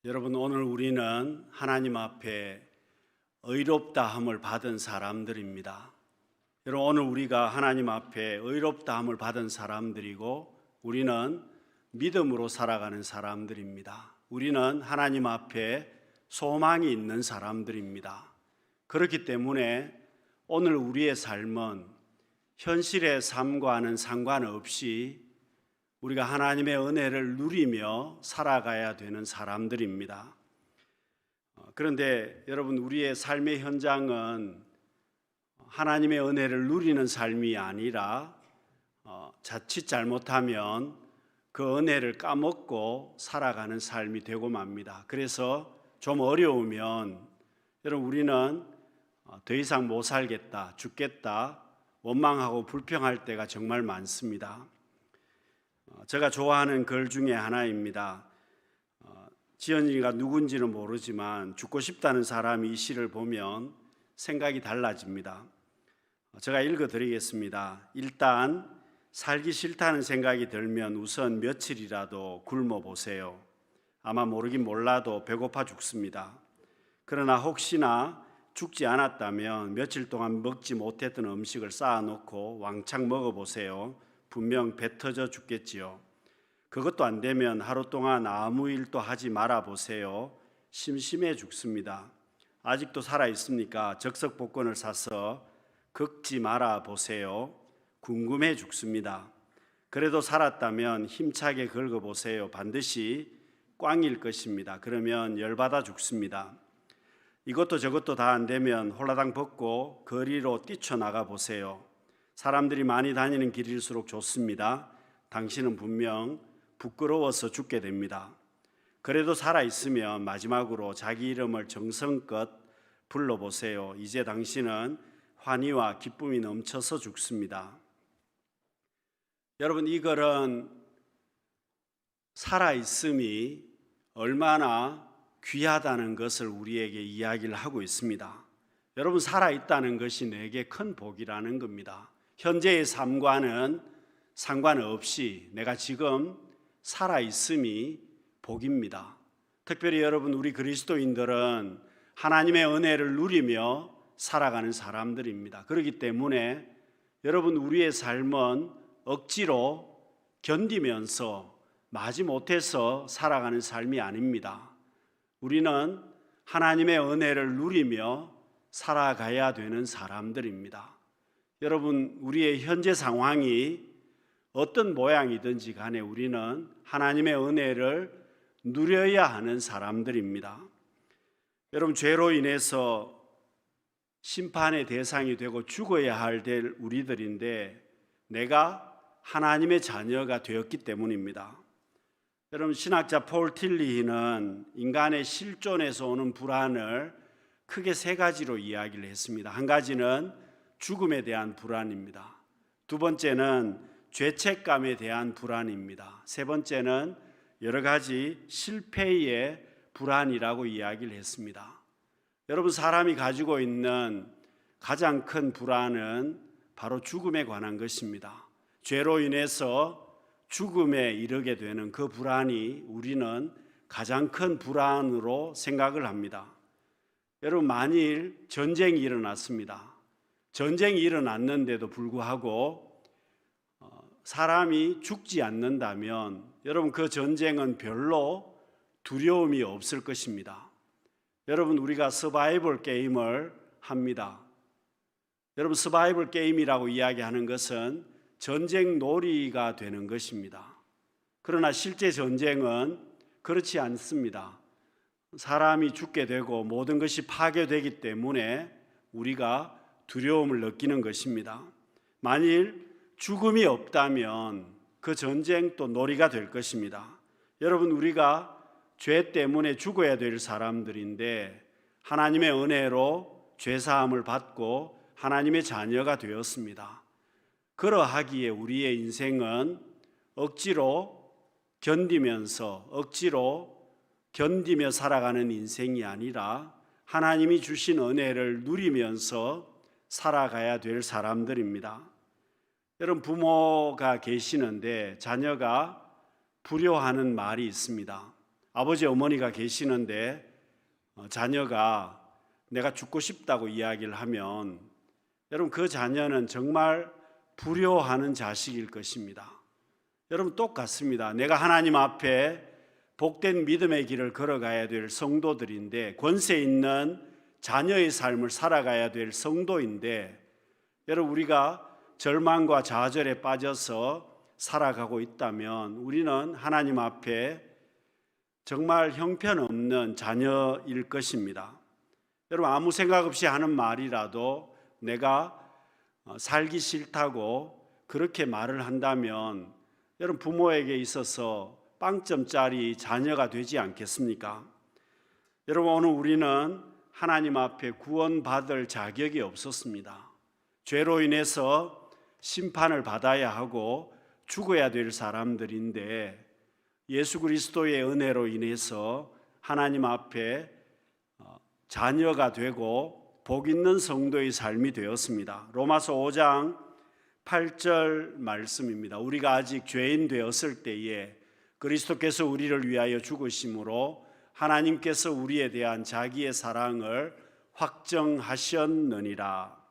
여러분, 오늘 우리는 하나님 앞에 의롭다함을 받은 사람들입니다. 여러분, 오늘 우리가 하나님 앞에 의롭다함을 받은 사람들이고 우리는 믿음으로 살아가는 사람들입니다. 우리는 하나님 앞에 소망이 있는 사람들입니다. 그렇기 때문에 오늘 우리의 삶은 현실의 삶과는 상관없이 우리가 하나님의 은혜를 누리며 살아가야 되는 사람들입니다. 그런데 여러분, 우리의 삶의 현장은 하나님의 은혜를 누리는 삶이 아니라 자칫 잘못하면 그 은혜를 까먹고 살아가는 삶이 되고 맙니다. 그래서 좀 어려우면 여러분, 우리는 더 이상 못 살겠다, 죽겠다, 원망하고 불평할 때가 정말 많습니다. 제가 좋아하는 글 중에 하나입니다. 지연이가 누군지는 모르지만 죽고 싶다는 사람이 이 시를 보면 생각이 달라집니다. 제가 읽어드리겠습니다. 일단 살기 싫다는 생각이 들면 우선 며칠이라도 굶어 보세요. 아마 모르긴 몰라도 배고파 죽습니다. 그러나 혹시나 죽지 않았다면 며칠 동안 먹지 못했던 음식을 쌓아놓고 왕창 먹어보세요. 분명 배 터져 죽겠지요. 그것도 안 되면 하루 동안 아무 일도 하지 말아 보세요. 심심해 죽습니다. 아직도 살아 있습니까? 적석복권을 사서 긁지 말아 보세요. 궁금해 죽습니다. 그래도 살았다면 힘차게 긁어 보세요. 반드시 꽝일 것입니다. 그러면 열받아 죽습니다. 이것도 저것도 다 안 되면 홀라당 벗고 거리로 뛰쳐나가 보세요. 사람들이 많이 다니는 길일수록 좋습니다. 당신은 분명 부끄러워서 죽게 됩니다. 그래도 살아있으면 마지막으로 자기 이름을 정성껏 불러보세요. 이제 당신은 환희와 기쁨이 넘쳐서 죽습니다. 여러분, 이 글은 살아있음이 얼마나 귀하다는 것을 우리에게 이야기를 하고 있습니다. 여러분, 살아있다는 것이 내게 큰 복이라는 겁니다. 현재의 삶과는 상관없이 내가 지금 살아있음이 복입니다. 특별히 여러분, 우리 그리스도인들은 하나님의 은혜를 누리며 살아가는 사람들입니다. 그렇기 때문에 여러분, 우리의 삶은 억지로 견디면서 마지못해서 살아가는 삶이 아닙니다. 우리는 하나님의 은혜를 누리며 살아가야 되는 사람들입니다. 여러분, 우리의 현재 상황이 어떤 모양이든지 간에 우리는 하나님의 은혜를 누려야 하는 사람들입니다. 여러분, 죄로 인해서 심판의 대상이 되고 죽어야 할 우리들인데 내가 하나님의 자녀가 되었기 때문입니다. 여러분, 신학자 폴 틸리히는 인간의 실존에서 오는 불안을 크게 세 가지로 이야기를 했습니다. 한 가지는 죽음에 대한 불안입니다. 두 번째는 죄책감에 대한 불안입니다. 세 번째는 여러 가지 실패의 불안이라고 이야기를 했습니다. 여러분, 사람이 가지고 있는 가장 큰 불안은 바로 죽음에 관한 것입니다. 죄로 인해서 죽음에 이르게 되는 그 불안이 우리는 가장 큰 불안으로 생각을 합니다. 여러분, 만일 전쟁이 일어났습니다. 전쟁이 일어났는데도 불구하고 사람이 죽지 않는다면 여러분, 그 전쟁은 별로 두려움이 없을 것입니다. 여러분, 우리가 서바이벌 게임을 합니다. 여러분, 서바이벌 게임이라고 이야기하는 것은 전쟁 놀이가 되는 것입니다. 그러나 실제 전쟁은 그렇지 않습니다. 사람이 죽게 되고 모든 것이 파괴되기 때문에 우리가 두려움을 느끼는 것입니다. 만일 죽음이 없다면 그 전쟁도 놀이가 될 것입니다. 여러분, 우리가 죄 때문에 죽어야 될 사람들인데 하나님의 은혜로 죄사함을 받고 하나님의 자녀가 되었습니다. 그러하기에 우리의 인생은 억지로 견디며 살아가는 인생이 아니라 하나님이 주신 은혜를 누리면서 살아가야 될 사람들입니다. 여러분, 부모가 계시는데 자녀가 불효하는 말이 있습니다. 아버지 어머니가 계시는데 자녀가 내가 죽고 싶다고 이야기를 하면 여러분 그 자녀는 정말 불효하는 자식일 것입니다. 여러분 똑같습니다. 내가 하나님 앞에 복된 믿음의 길을 걸어가야 될 성도들인데, 권세 있는 자녀의 삶을 살아가야 될 성도인데, 여러분 우리가 절망과 좌절에 빠져서 살아가고 있다면 우리는 하나님 앞에 정말 형편없는 자녀일 것입니다. 여러분 아무 생각 없이 하는 말이라도 내가 살기 싫다고 그렇게 말을 한다면 여러분 부모에게 있어서 빵점짜리 자녀가 되지 않겠습니까? 여러분 오늘 우리는 하나님 앞에 구원받을 자격이 없었습니다. 죄로 인해서 심판을 받아야 하고 죽어야 될 사람들인데 예수 그리스도의 은혜로 인해서 하나님 앞에 자녀가 되고 복 있는 성도의 삶이 되었습니다. 로마서 5장 8절 말씀입니다. 우리가 아직 죄인 되었을 때에 그리스도께서 우리를 위하여 죽으심으로 하나님께서 우리에 대한 자기의 사랑을 확정하셨느니라.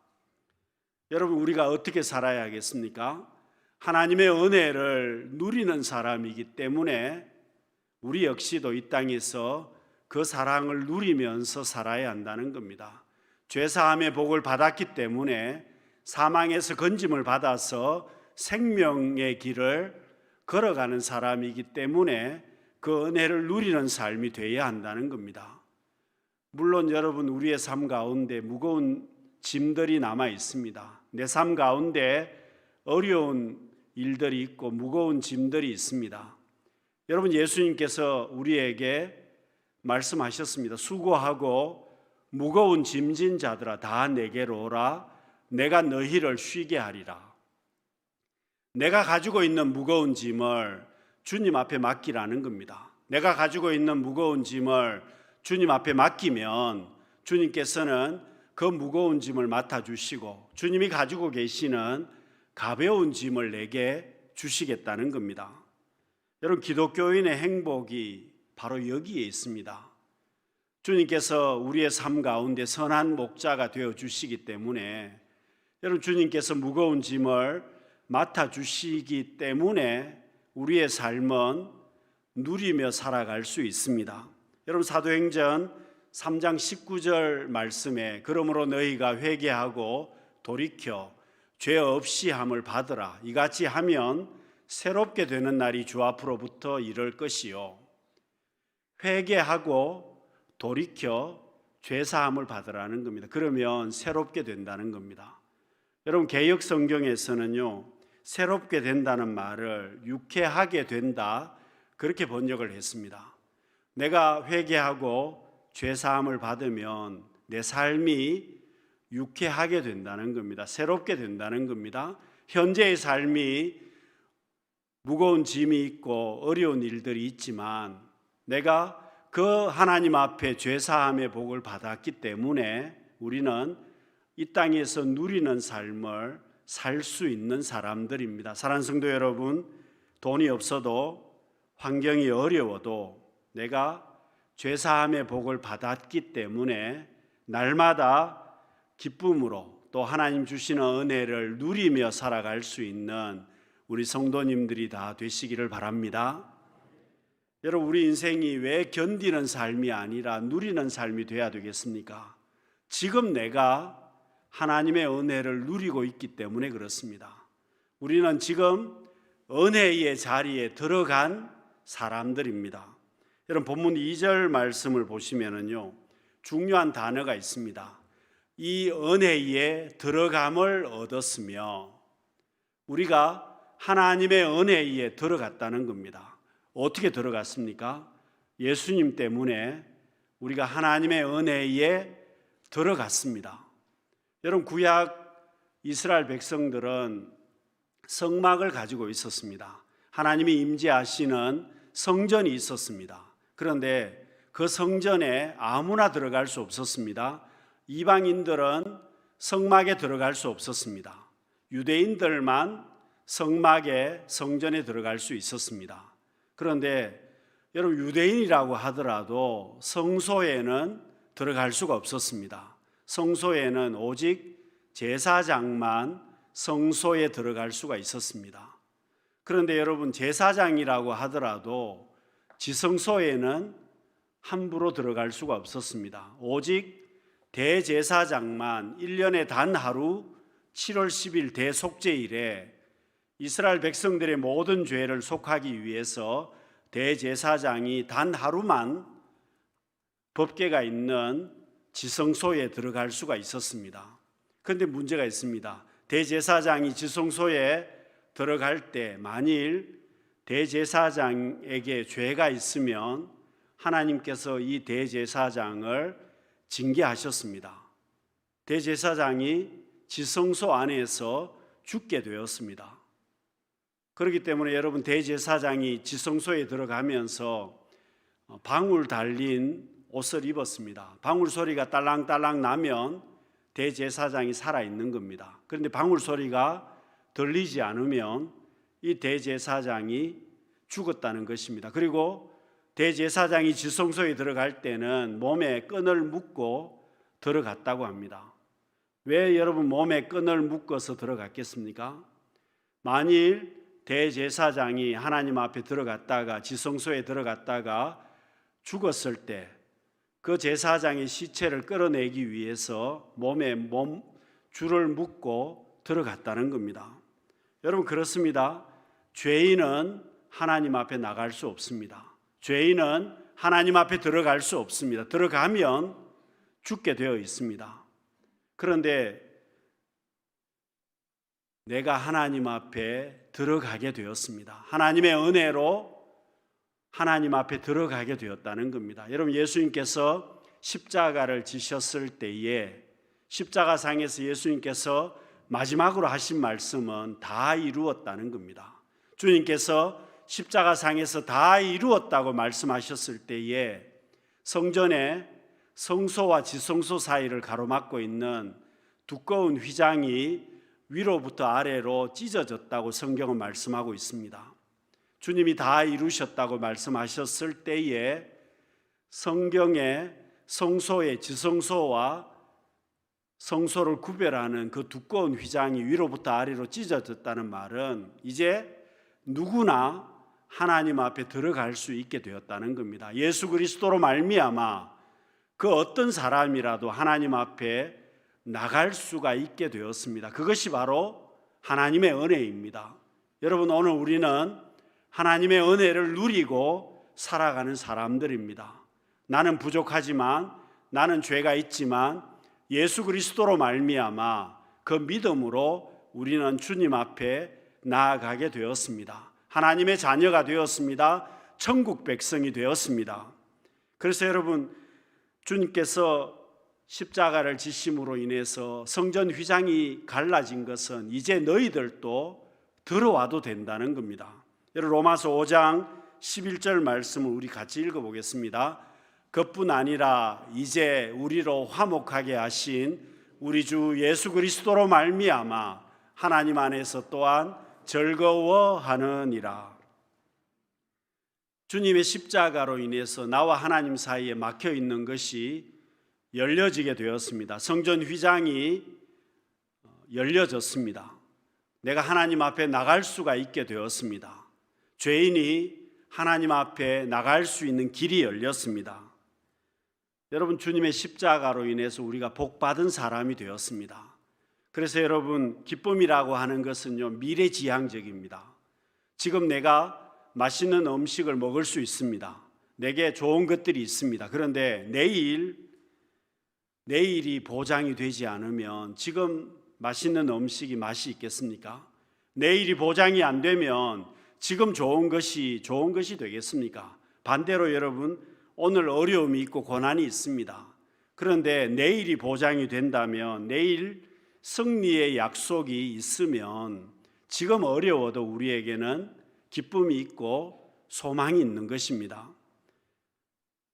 여러분 우리가 어떻게 살아야 하겠습니까? 하나님의 은혜를 누리는 사람이기 때문에 우리 역시도 이 땅에서 그 사랑을 누리면서 살아야 한다는 겁니다. 죄사함의 복을 받았기 때문에 사망에서 건짐을 받아서 생명의 길을 걸어가는 사람이기 때문에 그 은혜를 누리는 삶이 되어야 한다는 겁니다. 물론 여러분 우리의 삶 가운데 무거운 짐들이 남아 있습니다. 내 삶 가운데 어려운 일들이 있고 무거운 짐들이 있습니다. 여러분 예수님께서 우리에게 말씀하셨습니다. 수고하고 무거운 짐진 자들아 다 내게로 오라. 내가 너희를 쉬게 하리라. 내가 가지고 있는 무거운 짐을 주님 앞에 맡기라는 겁니다. 내가 가지고 있는 무거운 짐을 주님 앞에 맡기면 주님께서는 그 무거운 짐을 맡아주시고 주님이 가지고 계시는 가벼운 짐을 내게 주시겠다는 겁니다. 여러분 기독교인의 행복이 바로 여기에 있습니다. 주님께서 우리의 삶 가운데 선한 목자가 되어주시기 때문에 여러분 주님께서 무거운 짐을 맡아주시기 때문에 우리의 삶은 누리며 살아갈 수 있습니다. 여러분 사도행전 3장 19절 말씀에 그러므로 너희가 회개하고 돌이켜 죄 없이 함을 받으라. 이같이 하면 새롭게 되는 날이 주 앞으로부터 이를 것이요. 회개하고 돌이켜 죄 사함을 받으라는 겁니다. 그러면 새롭게 된다는 겁니다. 여러분 개역 성경에서는요. 새롭게 된다는 말을 유쾌하게 된다 그렇게 번역을 했습니다. 내가 회개하고 죄 사함을 받으면 내 삶이 유쾌하게 된다는 겁니다. 새롭게 된다는 겁니다. 현재의 삶이 무거운 짐이 있고 어려운 일들이 있지만 내가 그 하나님 앞에 죄 사함의 복을 받았기 때문에 우리는 이 땅에서 누리는 삶을 살 수 있는 사람들입니다. 사랑하는 성도 여러분, 돈이 없어도 환경이 어려워도 내가 죄 사함의 복을 받았기 때문에 날마다 기쁨으로 또 하나님 주시는 은혜를 누리며 살아갈 수 있는 우리 성도님들이 다 되시기를 바랍니다. 여러분 우리 인생이 왜 견디는 삶이 아니라 누리는 삶이 돼야 되겠습니까? 지금 내가 하나님의 은혜를 누리고 있기 때문에 그렇습니다. 우리는 지금 은혜의 자리에 들어간 사람들입니다. 여러분 본문 2절 말씀을 보시면은요 중요한 단어가 있습니다. 이 은혜에 들어감을 얻었으며 우리가 하나님의 은혜에 들어갔다는 겁니다. 어떻게 들어갔습니까? 예수님 때문에 우리가 하나님의 은혜에 들어갔습니다. 여러분 구약 이스라엘 백성들은 성막을 가지고 있었습니다. 하나님이 임재하시는 성전이 있었습니다. 그런데 그 성전에 아무나 들어갈 수 없었습니다. 이방인들은 성막에 들어갈 수 없었습니다. 유대인들만 성막에 성전에 들어갈 수 있었습니다. 그런데 여러분 유대인이라고 하더라도 성소에는 들어갈 수가 없었습니다. 성소에는 오직 제사장만 성소에 들어갈 수가 있었습니다. 그런데 여러분 제사장이라고 하더라도 지성소에는 함부로 들어갈 수가 없었습니다. 오직 대제사장만 1년에 단 하루 7월 10일 대속죄일에 이스라엘 백성들의 모든 죄를 속하기 위해서 대제사장이 단 하루만 법궤가 있는 지성소에 들어갈 수가 있었습니다. 그런데 문제가 있습니다. 대제사장이 지성소에 들어갈 때 만일 대제사장에게 죄가 있으면 하나님께서 이 대제사장을 징계하셨습니다. 대제사장이 지성소 안에서 죽게 되었습니다. 그렇기 때문에 여러분 대제사장이 지성소에 들어가면서 방울 달린 옷을 입었습니다. 방울 소리가 딸랑딸랑 나면 대제사장이 살아있는 겁니다. 그런데 방울 소리가 들리지 않으면 이 대제사장이 죽었다는 것입니다. 그리고 대제사장이 지성소에 들어갈 때는 몸에 끈을 묶고 들어갔다고 합니다. 왜 여러분 몸에 끈을 묶어서 들어갔겠습니까? 만일 대제사장이 하나님 앞에 들어갔다가 지성소에 들어갔다가 죽었을 때 그 제사장의 시체를 끌어내기 위해서 몸에 줄을 묶고 들어갔다는 겁니다. 여러분 그렇습니다. 죄인은 하나님 앞에 나갈 수 없습니다. 죄인은 하나님 앞에 들어갈 수 없습니다. 들어가면 죽게 되어 있습니다. 그런데 내가 하나님 앞에 들어가게 되었습니다. 하나님의 은혜로 하나님 앞에 들어가게 되었다는 겁니다. 여러분 예수님께서 십자가를 지셨을 때에 십자가상에서 예수님께서 마지막으로 하신 말씀은 다 이루었다는 겁니다. 주님께서 십자가상에서 다 이루었다고 말씀하셨을 때에 성전에 성소와 지성소 사이를 가로막고 있는 두꺼운 휘장이 위로부터 아래로 찢어졌다고 성경은 말씀하고 있습니다. 주님이 다 이루셨다고 말씀하셨을 때에 성경에 성소의 지성소와 성소를 구별하는 그 두꺼운 휘장이 위로부터 아래로 찢어졌다는 말은 이제 누구나 하나님 앞에 들어갈 수 있게 되었다는 겁니다. 예수 그리스도로 말미암아 그 어떤 사람이라도 하나님 앞에 나갈 수가 있게 되었습니다. 그것이 바로 하나님의 은혜입니다. 여러분 오늘 우리는 하나님의 은혜를 누리고 살아가는 사람들입니다. 나는 부족하지만 나는 죄가 있지만 예수 그리스도로 말미암아 그 믿음으로 우리는 주님 앞에 나아가게 되었습니다. 하나님의 자녀가 되었습니다. 천국 백성이 되었습니다. 그래서 여러분 주님께서 십자가를 지심으로 인해서 성전 휘장이 갈라진 것은 이제 너희들도 들어와도 된다는 겁니다. 여러분 로마서 5장 11절 말씀을 우리 같이 읽어보겠습니다. 그뿐 아니라 이제 우리로 화목하게 하신 우리 주 예수 그리스도로 말미암아 하나님 안에서 또한 즐거워하느니라. 주님의 십자가로 인해서 나와 하나님 사이에 막혀 있는 것이 열려지게 되었습니다. 성전 휘장이 열려졌습니다. 내가 하나님 앞에 나갈 수가 있게 되었습니다. 죄인이 하나님 앞에 나갈 수 있는 길이 열렸습니다. 여러분 주님의 십자가로 인해서 우리가 복받은 사람이 되었습니다. 그래서 여러분 기쁨이라고 하는 것은요 미래지향적입니다. 지금 내가 맛있는 음식을 먹을 수 있습니다. 내게 좋은 것들이 있습니다. 그런데 내일이 보장이 되지 않으면 지금 맛있는 음식이 맛이 있겠습니까? 내일이 보장이 안 되면 지금 좋은 것이 되겠습니까? 반대로 여러분 오늘 어려움이 있고 고난이 있습니다. 그런데 내일이 보장이 된다면 내일 승리의 약속이 있으면 지금 어려워도 우리에게는 기쁨이 있고 소망이 있는 것입니다.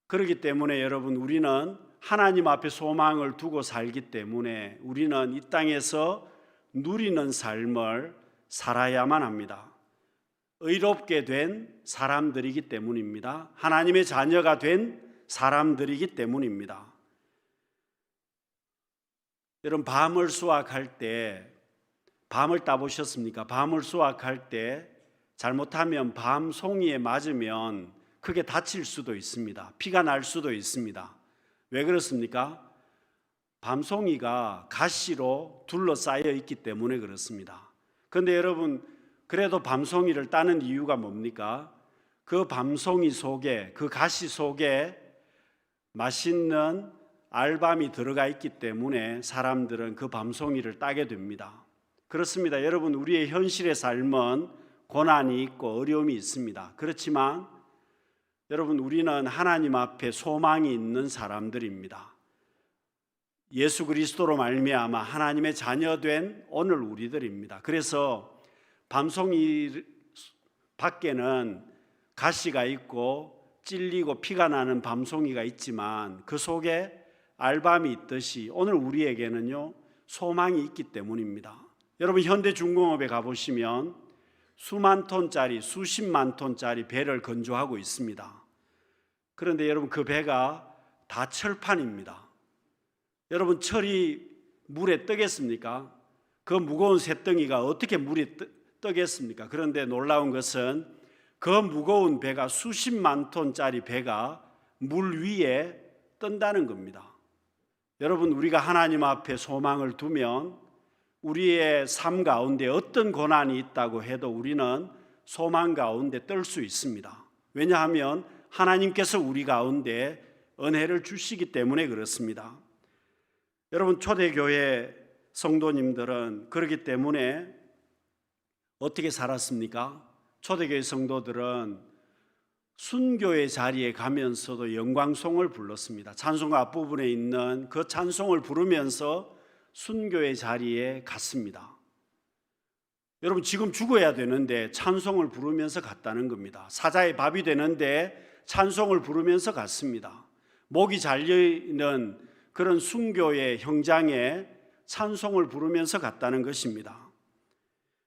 그렇기 때문에 여러분 우리는 하나님 앞에 소망을 두고 살기 때문에 우리는 이 땅에서 누리는 삶을 살아야만 합니다. 의롭게 된 사람들이기 때문입니다. 하나님의 자녀가 된 사람들이기 때문입니다. 여러분, 밤을 수확할 때 밤을 따보셨습니까? 밤을 수확할 때 잘못하면 밤송이에 맞으면 크게 다칠 수도 있습니다. 피가 날 수도 있습니다. 왜 그렇습니까? 밤송이가 가시로 둘러싸여 있기 때문에 그렇습니다. 그런데 여러분, 그래도 밤송이를 따는 이유가 뭡니까? 그 밤송이 속에, 그 가시 속에 맛있는 알밤이 들어가 있기 때문에 사람들은 그 밤송이를 따게 됩니다. 그렇습니다. 여러분, 우리의 현실의 삶은 고난이 있고 어려움이 있습니다. 그렇지만 여러분, 우리는 하나님 앞에 소망이 있는 사람들입니다. 예수 그리스도로 말미암아 하나님의 자녀된 오늘 우리들입니다. 그래서 밤송이 밖에는 가시가 있고 찔리고 피가 나는 밤송이가 있지만 그 속에 알밤이 있듯이 오늘 우리에게는요, 소망이 있기 때문입니다. 여러분, 현대중공업에 가보시면 수만 톤짜리, 수십만 톤짜리 배를 건조하고 있습니다. 그런데 여러분, 그 배가 다 철판입니다. 여러분, 철이 물에 뜨겠습니까? 그 무거운 쇳덩이가 어떻게 물에 뜨겠습니까? 그런데 놀라운 것은 그 무거운 배가, 수십만 톤짜리 배가 물 위에 뜬다는 겁니다. 여러분, 우리가 하나님 앞에 소망을 두면 우리의 삶 가운데 어떤 고난이 있다고 해도 우리는 소망 가운데 뜰 수 있습니다. 왜냐하면 하나님께서 우리 가운데 은혜를 주시기 때문에 그렇습니다. 여러분, 초대교회 성도님들은 그렇기 때문에 어떻게 살았습니까? 초대교회 성도들은 순교의 자리에 가면서도 영광송을 불렀습니다. 찬송가 앞부분에 있는 그 찬송을 부르면서 순교의 자리에 갔습니다. 여러분, 지금 죽어야 되는데 찬송을 부르면서 갔다는 겁니다. 사자의 밥이 되는데 찬송을 부르면서 갔습니다. 목이 잘려있는 그런 순교의 현장에 찬송을 부르면서 갔다는 것입니다.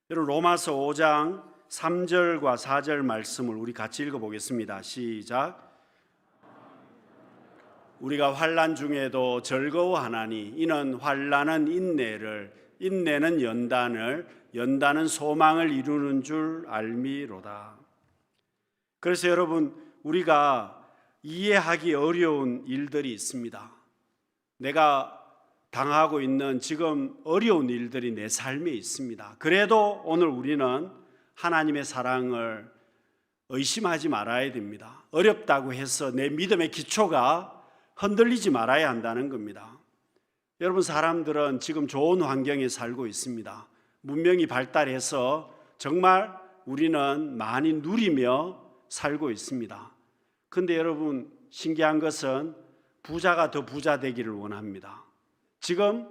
여러분, 로마서 5장 3절과 4절 말씀을 우리 같이 읽어보겠습니다. 시작. 우리가 환난 중에도 즐거워하나니 이는 환난은 인내를, 인내는 연단을, 연단은 소망을 이루는 줄 알미로다. 그래서 여러분, 우리가 이해하기 어려운 일들이 있습니다. 내가 당하고 있는 지금 어려운 일들이 내 삶에 있습니다. 그래도 오늘 우리는 하나님의 사랑을 의심하지 말아야 됩니다. 어렵다고 해서 내 믿음의 기초가 흔들리지 말아야 한다는 겁니다. 여러분, 사람들은 지금 좋은 환경에 살고 있습니다. 문명이 발달해서 정말 우리는 많이 누리며 살고 있습니다. 그런데 여러분, 신기한 것은 부자가 더 부자 되기를 원합니다. 지금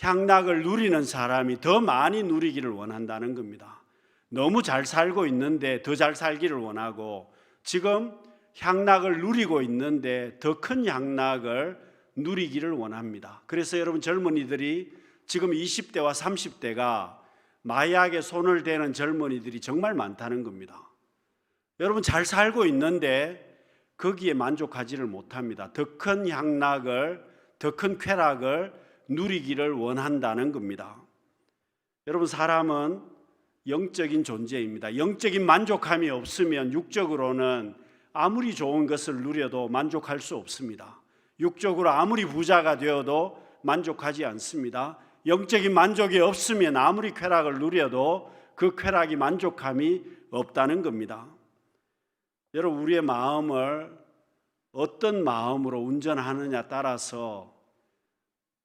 향락을 누리는 사람이 더 많이 누리기를 원한다는 겁니다. 너무 잘 살고 있는데 더 잘 살기를 원하고, 지금 향락을 누리고 있는데 더 큰 향락을 누리기를 원합니다. 그래서 여러분, 젊은이들이 지금 20대와 30대가 마약에 손을 대는 젊은이들이 정말 많다는 겁니다. 여러분, 잘 살고 있는데 거기에 만족하지를 못합니다. 더 큰 향락을, 더 큰 쾌락을 누리기를 원한다는 겁니다. 여러분, 사람은 영적인 존재입니다. 영적인 만족함이 없으면 육적으로는 아무리 좋은 것을 누려도 만족할 수 없습니다. 육적으로 아무리 부자가 되어도 만족하지 않습니다. 영적인 만족이 없으면 아무리 쾌락을 누려도 그 쾌락이 만족함이 없다는 겁니다. 여러분, 우리의 마음을 어떤 마음으로 운전하느냐 따라서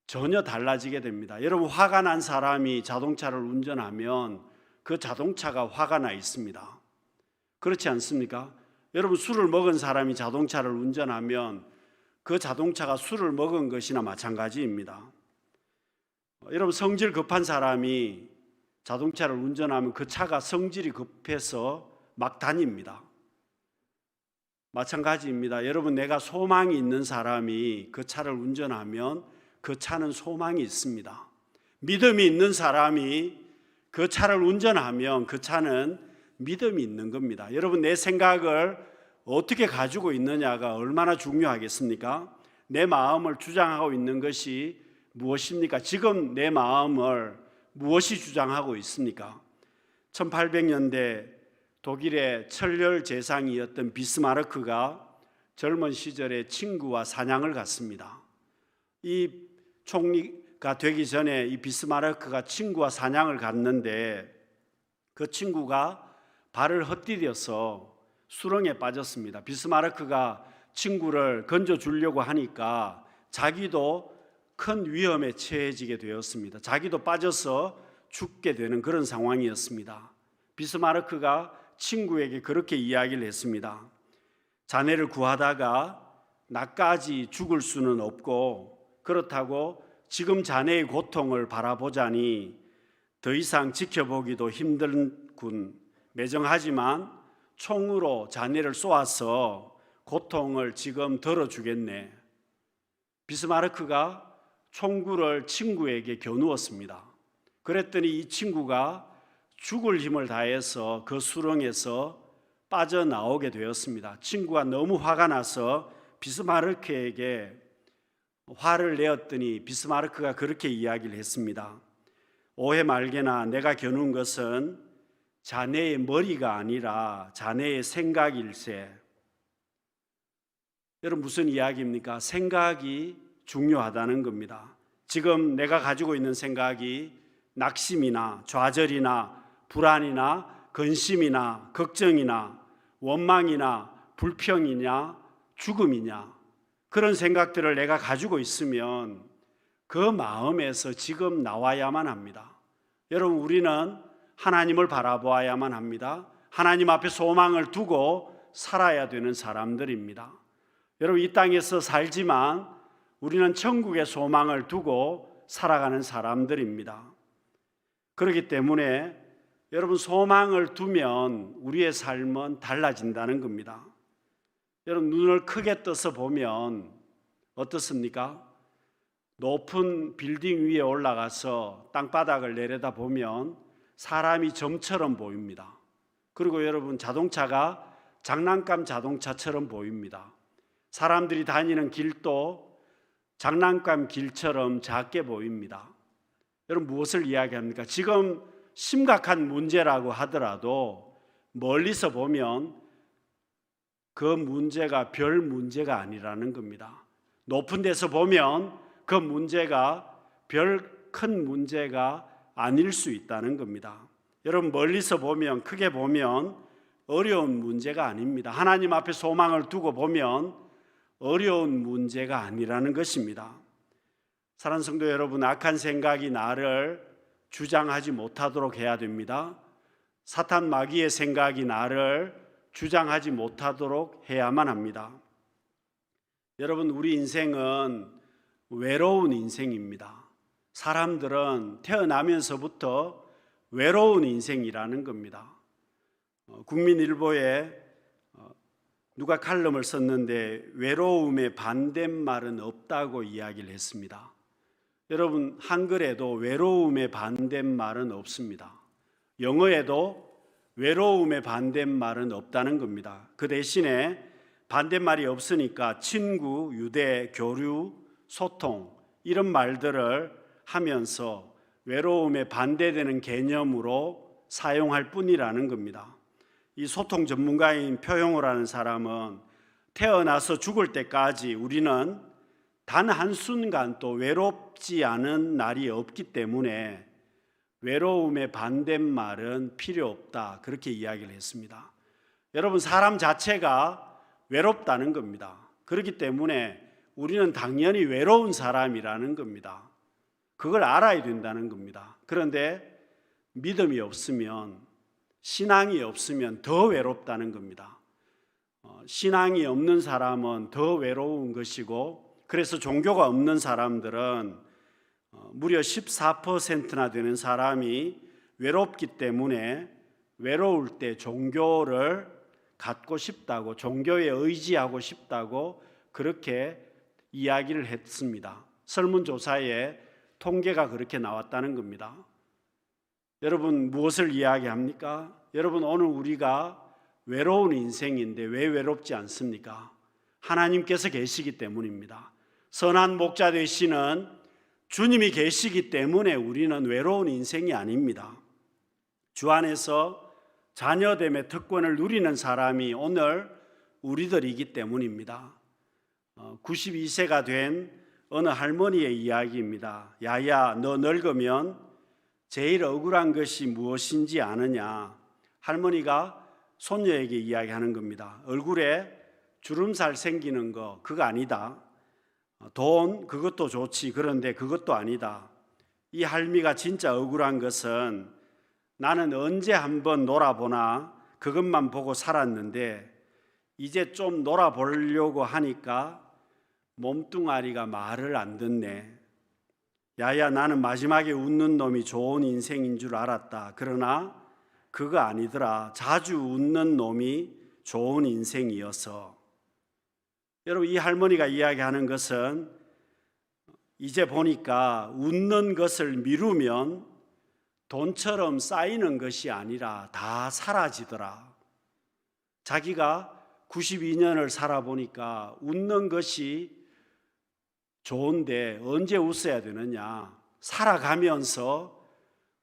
전혀 달라지게 됩니다. 여러분, 화가 난 사람이 자동차를 운전하면 그 자동차가 화가 나 있습니다. 그렇지 않습니까? 여러분, 술을 먹은 사람이 자동차를 운전하면 그 자동차가 술을 먹은 것이나 마찬가지입니다. 여러분, 성질 급한 사람이 자동차를 운전하면 그 차가 성질이 급해서 막 다닙니다. 마찬가지입니다. 여러분, 내가 소망이 있는 사람이 그 차를 운전하면 그 차는 소망이 있습니다. 믿음이 있는 사람이 그 차를 운전하면 그 차는 믿음이 있는 겁니다. 여러분, 내 생각을 어떻게 가지고 있느냐가 얼마나 중요하겠습니까? 내 마음을 주장하고 있는 것이 무엇입니까? 지금 내 마음을 무엇이 주장하고 있습니까? 1800년대 독일의 철렬 재상이었던 비스마르크가 젊은 시절에 친구와 사냥을 갔습니다. 이 총리가 되기 전에 이 비스마르크가 친구와 사냥을 갔는데 그 친구가 발을 헛디뎌서 수렁에 빠졌습니다. 비스마르크가 친구를 건져주려고 하니까 자기도 큰 위험에 처해지게 되었습니다. 자기도 빠져서 죽게 되는 그런 상황이었습니다. 비스마르크가 친구에게 그렇게 이야기를 했습니다. 자네를 구하다가 나까지 죽을 수는 없고, 그렇다고 지금 자네의 고통을 바라보자니 더 이상 지켜보기도 힘든군. 매정하지만 총으로 자네를 쏘아서 고통을 지금 덜어주겠네. 비스마르크가 총구를 친구에게 겨누었습니다. 그랬더니 이 친구가 죽을 힘을 다해서 그 수렁에서 빠져나오게 되었습니다. 친구가 너무 화가 나서 비스마르크에게 화를 내었더니 비스마르크가 그렇게 이야기를 했습니다. 오해 말게나 내가 겨눈 것은 자네의 머리가 아니라 자네의 생각일세. 여러분, 무슨 이야기입니까? 생각이 중요하다는 겁니다. 지금 내가 가지고 있는 생각이 낙심이나 좌절이나 불안이나 근심이나 걱정이나 원망이나 불평이냐 죽음이냐, 그런 생각들을 내가 가지고 있으면 그 마음에서 지금 나와야만 합니다. 여러분, 우리는 하나님을 바라보아야만 합니다. 하나님 앞에 소망을 두고 살아야 되는 사람들입니다. 여러분, 이 땅에서 살지만 우리는 천국의 소망을 두고 살아가는 사람들입니다. 그렇기 때문에 여러분, 소망을 두면 우리의 삶은 달라진다는 겁니다. 여러분, 눈을 크게 떠서 보면 어떻습니까? 높은 빌딩 위에 올라가서 땅바닥을 내려다보면 사람이 점처럼 보입니다. 그리고 여러분, 자동차가 장난감 자동차처럼 보입니다. 사람들이 다니는 길도 장난감 길처럼 작게 보입니다. 여러분, 무엇을 이야기합니까? 지금 심각한 문제라고 하더라도 멀리서 보면 그 문제가 별 문제가 아니라는 겁니다. 높은 데서 보면 그 문제가 별 큰 문제가 아닐 수 있다는 겁니다. 여러분, 멀리서 보면, 크게 보면 어려운 문제가 아닙니다. 하나님 앞에 소망을 두고 보면 어려운 문제가 아니라는 것입니다. 사랑하는 성도 여러분, 악한 생각이 나를 주장하지 못하도록 해야 됩니다. 사탄 마귀의 생각이 나를 주장하지 못하도록 해야만 합니다. 여러분, 우리 인생은 외로운 인생입니다. 사람들은 태어나면서부터 외로운 인생이라는 겁니다. 국민일보에 누가 칼럼을 썼는데 외로움의 반대말은 없다고 이야기를 했습니다. 여러분, 한글에도 외로움의 반대말은 없습니다. 영어에도 외로움의 반대말은 없다는 겁니다. 그 대신에 반대말이 없으니까 친구, 유대, 교류, 소통, 이런 말들을 하면서 외로움에 반대되는 개념으로 사용할 뿐이라는 겁니다. 이 소통 전문가인 표용호라는 사람은 태어나서 죽을 때까지 우리는 단 한순간 또 외롭지 않은 날이 없기 때문에 외로움의 반대말은 필요 없다, 그렇게 이야기를 했습니다. 여러분, 사람 자체가 외롭다는 겁니다. 그렇기 때문에 우리는 당연히 외로운 사람이라는 겁니다. 그걸 알아야 된다는 겁니다. 그런데 믿음이 없으면, 신앙이 없으면 더 외롭다는 겁니다. 신앙이 없는 사람은 더 외로운 것이고, 그래서 종교가 없는 사람들은 무려 14%나 되는 사람이 외롭기 때문에 외로울 때 종교를 갖고 싶다고, 종교에 의지하고 싶다고 그렇게 이야기를 했습니다. 설문조사에 통계가 그렇게 나왔다는 겁니다. 여러분, 무엇을 이야기합니까? 여러분, 오늘 우리가 외로운 인생인데 왜 외롭지 않습니까? 하나님께서 계시기 때문입니다. 선한 목자 되시는 주님이 계시기 때문에 우리는 외로운 인생이 아닙니다. 주 안에서 자녀됨의 특권을 누리는 사람이 오늘 우리들이기 때문입니다. 92세가 된 어느 할머니의 이야기입니다. 야야, 너 늙으면 제일 억울한 것이 무엇인지 아느냐? 할머니가 손녀에게 이야기하는 겁니다. 얼굴에 주름살 생기는 거 그거 아니다. 돈 그것도 좋지. 그런데 그것도 아니다. 이 할미가 진짜 억울한 것은 나는 언제 한번 놀아보나 그것만 보고 살았는데 이제 좀 놀아보려고 하니까 몸뚱아리가 말을 안 듣네. 야야, 나는 마지막에 웃는 놈이 좋은 인생인 줄 알았다. 그러나 그거 아니더라. 자주 웃는 놈이 좋은 인생이어서. 여러분, 이 할머니가 이야기하는 것은 이제 보니까 웃는 것을 미루면 돈처럼 쌓이는 것이 아니라 다 사라지더라. 자기가 92년을 살아보니까 웃는 것이 좋은데 언제 웃어야 되느냐? 살아가면서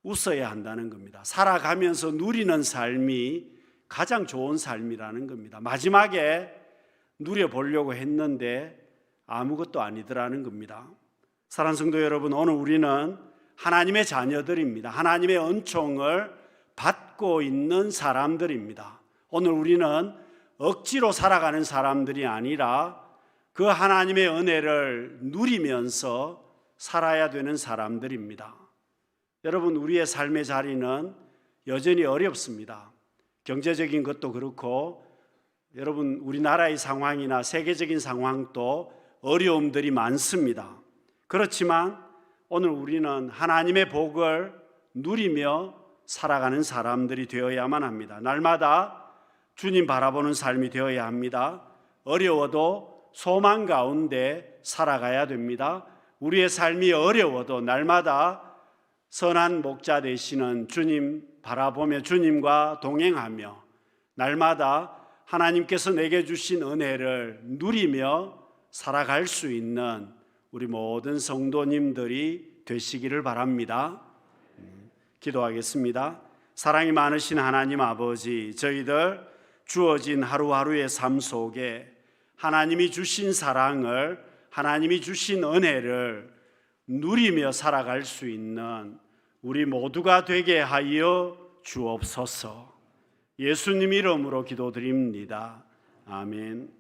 웃어야 한다는 겁니다. 살아가면서 누리는 삶이 가장 좋은 삶이라는 겁니다. 마지막에 누려보려고 했는데 아무것도 아니더라는 겁니다. 사랑하는 성도 여러분, 오늘 우리는 하나님의 자녀들입니다. 하나님의 은총을 받고 있는 사람들입니다. 오늘 우리는 억지로 살아가는 사람들이 아니라 그 하나님의 은혜를 누리면서 살아야 되는 사람들입니다. 여러분, 우리의 삶의 자리는 여전히 어렵습니다. 경제적인 것도 그렇고 여러분, 우리나라의 상황이나 세계적인 상황도 어려움들이 많습니다. 그렇지만 오늘 우리는 하나님의 복을 누리며 살아가는 사람들이 되어야만 합니다. 날마다 주님 바라보는 삶이 되어야 합니다. 어려워도 소망 가운데 살아가야 됩니다. 우리의 삶이 어려워도 날마다 선한 목자 되시는 주님 바라보며 주님과 동행하며 날마다 하나님께서 내게 주신 은혜를 누리며 살아갈 수 있는 우리 모든 성도님들이 되시기를 바랍니다. 기도하겠습니다. 사랑이 많으신 하나님 아버지, 저희들 주어진 하루하루의 삶 속에 하나님이 주신 사랑을, 하나님이 주신 은혜를 누리며 살아갈 수 있는 우리 모두가 되게 하여 주옵소서. 예수님 이름으로 기도드립니다. 아멘.